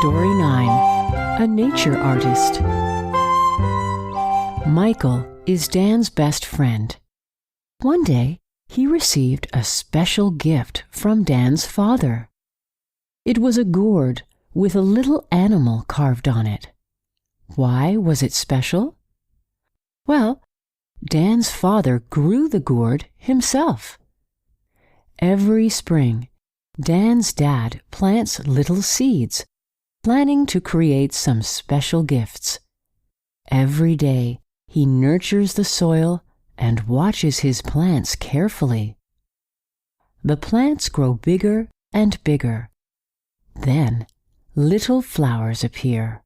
Story 9. A Nature Artist. Michael is Dan's best friend. One day, he received a special gift from Dan's father. It was a gourd with a little animal carved on it. Why was it special? Well, Dan's father grew the gourd himself. Every spring, Dan's dad plants little seeds, planning to create some special gifts. Every day, he nurtures the soil and watches his plants carefully. The plants grow bigger and bigger. Then, little flowers appear.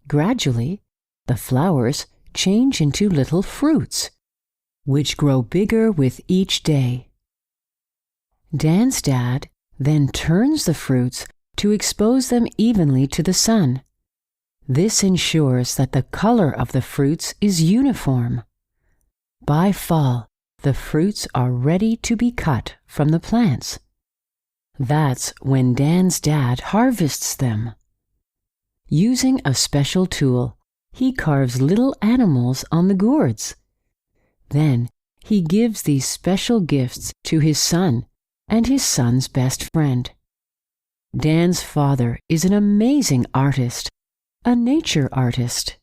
Gradually, the flowers change into little fruits, which grow bigger with each day. Dan's dad then turns the fruits to expose them evenly to the sun. This ensures that the color of the fruits is uniform. By fall, the fruits are ready to be cut from the plants. That's when Dan's dad harvests them. Using a special tool, he carves little animals on the gourds. Then, he gives these special gifts to his son and his son's best friend. Dan's father is an amazing artist, a nature artist.